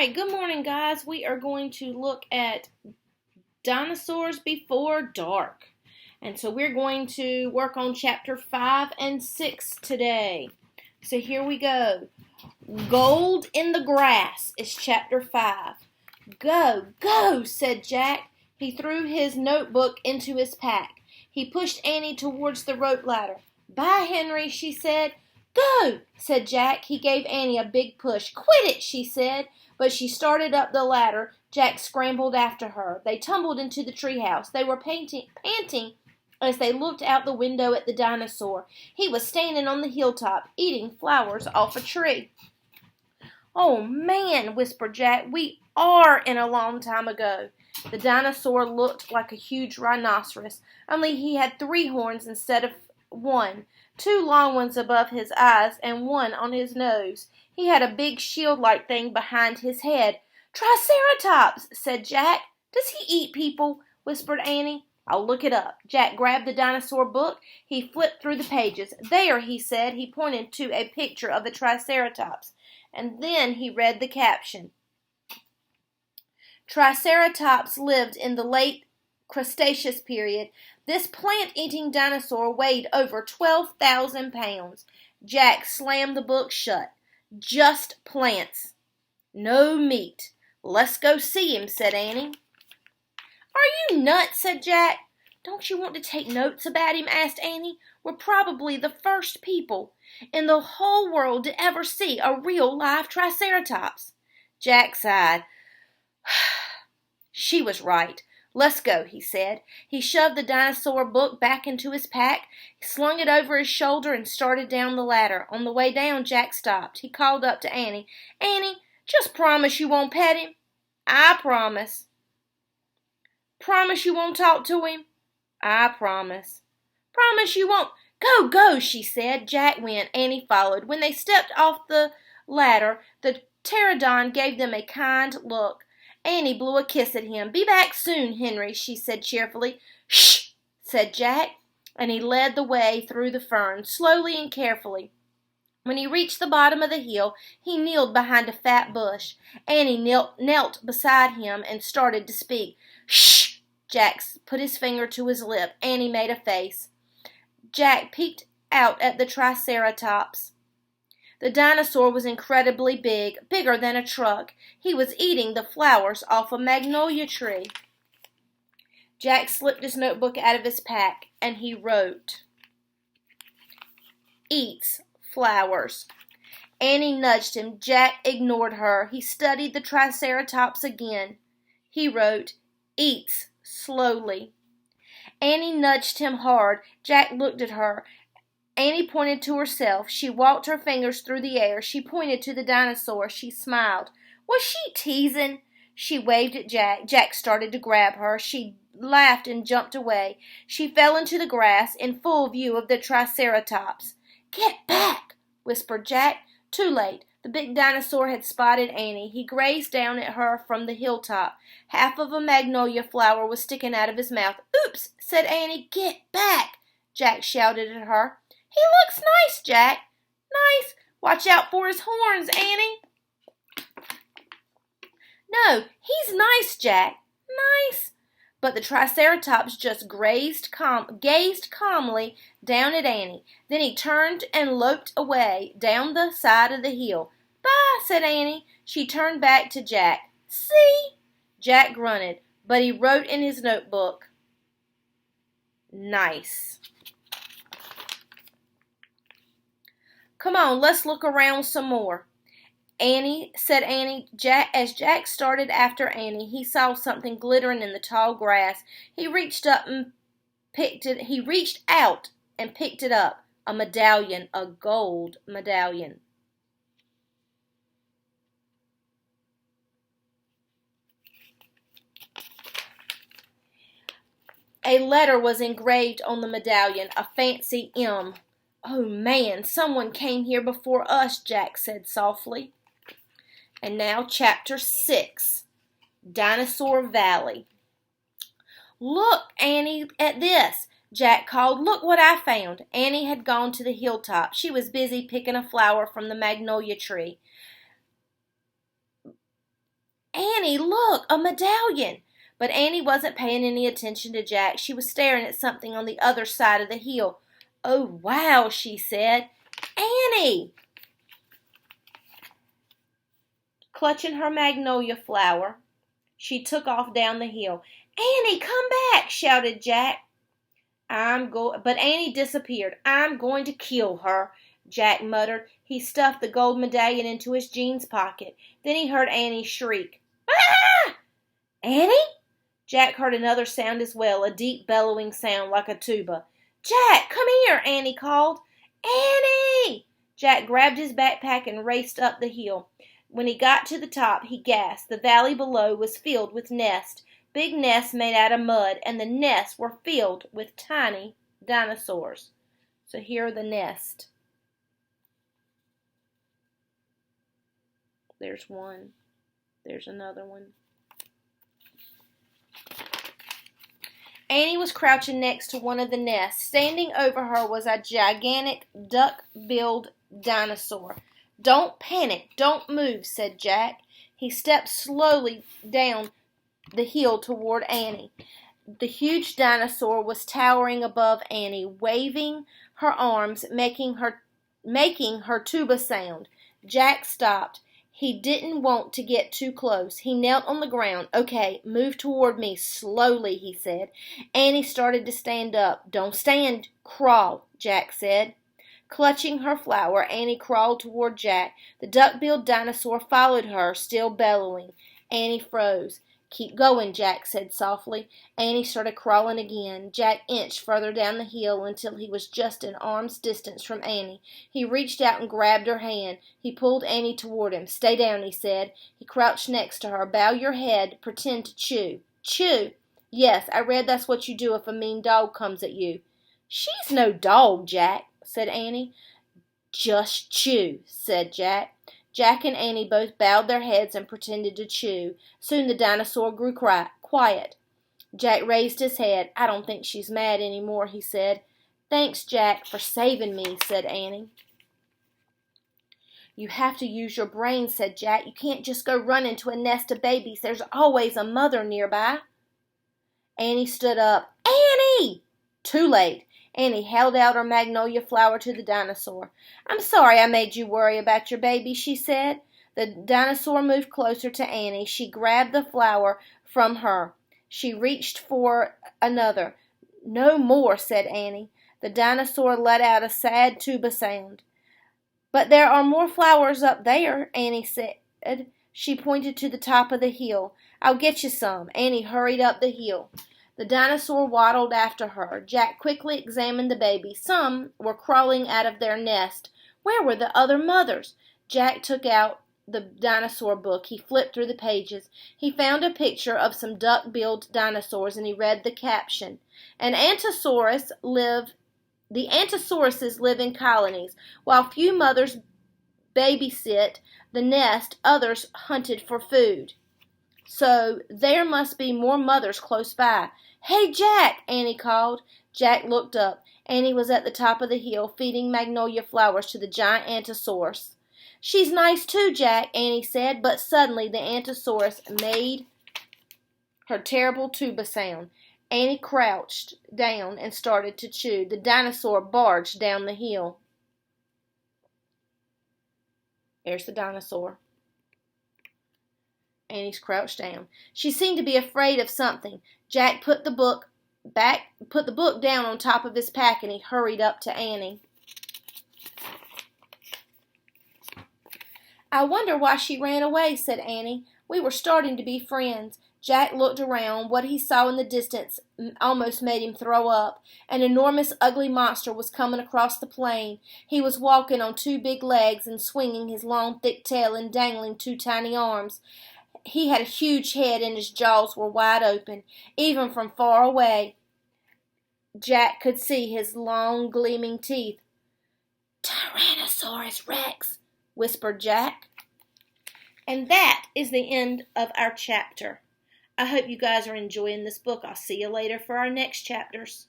right, good morning, guys. We are going to look at Dinosaurs Before Dark. And so we're going to work on chapter 5 and 6 today. So here we go. Gold in the Grass is chapter 5. Go, go, said Jack. He threw his notebook into his pack. He pushed Annie towards the rope ladder. Bye, Henry, she said. Go, said Jack. He gave Annie a big push. Quit it, she said. But she started up the ladder. Jack scrambled after her. They tumbled into the treehouse. They were panting as they looked out the window at the dinosaur. He was standing on the hilltop, eating flowers off a tree. Oh, man, whispered Jack. We are in a long time ago. The dinosaur looked like a huge rhinoceros, only he had 3 horns instead of 1. 2 long ones above his eyes and 1 on his nose. He had a big shield-like thing behind his head. Triceratops, said Jack. Does he eat people? Whispered Annie. I'll look it up. Jack grabbed the dinosaur book. He flipped through the pages. There, he said. He pointed to a picture of a Triceratops. And then he read the caption. Triceratops lived in the late Cretaceous period. This plant-eating dinosaur weighed over 12,000 pounds. Jack slammed the book shut. Just plants. No meat. Let's go see him, said Annie. Are you nuts, said Jack. Don't you want to take notes about him, asked Annie. We're probably the first people in the whole world to ever see a real live Triceratops. Jack sighed. She was right. Let's go, he said. He shoved the dinosaur book back into his pack, slung it over his shoulder, and started down the ladder. On the way down, Jack stopped. He called up to Annie. Annie, just promise you won't pet him. I promise. Promise you won't talk to him. I promise. Promise you won't. Go, go, she said. Jack went. Annie followed. When they stepped off the ladder, the pterodon gave them a kind look. Annie blew a kiss at him. Be back soon, Henry, she said cheerfully. Shh, said Jack, and he led the way through the ferns, slowly and carefully. When he reached the bottom of the hill, he kneeled behind a fat bush. Annie knelt beside him and started to speak. Shh! Jack put his finger to his lip. Annie made a face. Jack peeked out at the Triceratops. The dinosaur was incredibly big, bigger than a truck. He was eating the flowers off a magnolia tree. Jack slipped his notebook out of his pack, and he wrote, Eats flowers. Annie nudged him. Jack ignored her. He studied the Triceratops again. He wrote, Eats slowly. Annie nudged him hard. Jack looked at her. Annie pointed to herself. She walked her fingers through the air. She pointed to the dinosaur. She smiled. Was she teasing? She waved at Jack. Jack started to grab her. She laughed and jumped away. She fell into the grass in full view of the Triceratops. Get back, whispered Jack. Too late. The big dinosaur had spotted Annie. He grazed down at her from the hilltop. Half of a magnolia flower was sticking out of his mouth. Oops, said Annie. Get back, Jack shouted at her. He looks nice, Jack. Nice. Watch out for his horns, Annie. No, he's nice, Jack. Nice. But the Triceratops just gazed calmly down at Annie. Then he turned and loped away down the side of the hill. Bye, said Annie. She turned back to Jack. See? Jack grunted, but he wrote in his notebook. Nice. Come on, let's look around some more. Annie, said Annie. As Jack started after Annie, he saw something glittering in the tall grass. He reached out and picked it up. A medallion, a gold medallion. A letter was engraved on the medallion, a fancy M. Oh, man, someone came here before us, Jack said softly. And now chapter 6, Dinosaur Valley. Look, Annie, at this, Jack called. Look what I found. Annie had gone to the hilltop. She was busy picking a flower from the magnolia tree. Annie, look, a medallion! But Annie wasn't paying any attention to Jack. She was staring at something on the other side of the hill. "Oh, wow," she said. "Annie!" Clutching her magnolia flower, she took off down the hill. "Annie, come back!" shouted Jack. But Annie disappeared. "I'm going to kill her," Jack muttered. He stuffed the gold medallion into his jeans pocket. Then he heard Annie shriek. "Ah!" "Annie?" Jack heard another sound as well, a deep bellowing sound like a tuba. "Jack, come here," Annie called. "Annie!" Jack grabbed his backpack and raced up the hill. When he got to the top, he gasped. The valley below was filled with nests, big nests made out of mud, and the nests were filled with tiny dinosaurs. So here are the nests. There's one. There's another one. Annie was crouching next to one of the nests. Standing over her was a gigantic duck-billed dinosaur. "Don't panic, don't move," said Jack. He stepped slowly down the hill toward Annie. The huge dinosaur was towering above Annie, waving her arms, making her tuba sound. Jack stopped. He didn't want to get too close. He knelt on the ground. "Okay, move toward me slowly," he said. Annie started to stand up. "Don't stand, crawl," Jack said. Clutching her flower, Annie crawled toward Jack. The duck-billed dinosaur followed her, still bellowing. Annie froze. "Keep going," Jack said softly. Annie started crawling again. Jack inched further down the hill until he was just an arm's distance from Annie. He reached out and grabbed her hand. He pulled Annie toward him. "Stay down," he said. He crouched next to her. "Bow your head. Pretend to chew." "Chew?" "Yes, I read that's what you do if a mean dog comes at you." "She's no dog, Jack," said Annie. "Just chew," said Jack. Jack and Annie both bowed their heads and pretended to chew. Soon the dinosaur grew quiet. Jack raised his head. "I don't think she's mad any more," he said. "Thanks, Jack, for saving me," said Annie. "You have to use your brain," said Jack. "You can't just go run into a nest of babies. There's always a mother nearby." Annie stood up. "Annie!" Too late. Annie held out her magnolia flower to the dinosaur. "I'm sorry I made you worry about your baby," she said. The dinosaur moved closer to Annie. She grabbed the flower from her. She reached for another. "No more," said Annie. The dinosaur let out a sad tuba sound. "But there are more flowers up there," Annie said. She pointed to the top of the hill. "I'll get you some." Annie hurried up the hill. The dinosaur waddled after her. Jack quickly examined the babies. Some were crawling out of their nest. Where were the other mothers? Jack took out the dinosaur book. He flipped through the pages. He found a picture of some duck-billed dinosaurs, and he read the caption. The Antosauruses live in colonies. While few mothers babysit the nest, others hunted for food. So there must be more mothers close by. "Hey, Jack!" Annie called. Jack looked up. Annie was at the top of the hill, feeding magnolia flowers to the giant Antosaurus. "She's nice too, Jack," Annie said, but suddenly the Antosaurus made her terrible tuba sound. Annie crouched down and started to chew. The dinosaur barged down the hill. There's the dinosaur. Annie's crouched down. She seemed to be afraid of something. Jack put the book down on top of his pack, and he hurried up to Annie. "I wonder why she ran away," said Annie. "We were starting to be friends." Jack looked around. What he saw in the distance almost made him throw up. An enormous, ugly monster was coming across the plain. He was walking on two big legs and swinging his long, thick tail and dangling two tiny arms. He had a huge head and his jaws were wide open. Even from far away, Jack could see his long, gleaming teeth. "Tyrannosaurus Rex," whispered Jack. And that is the end of our chapter. I hope you guys are enjoying this book. I'll see you later for our next chapters.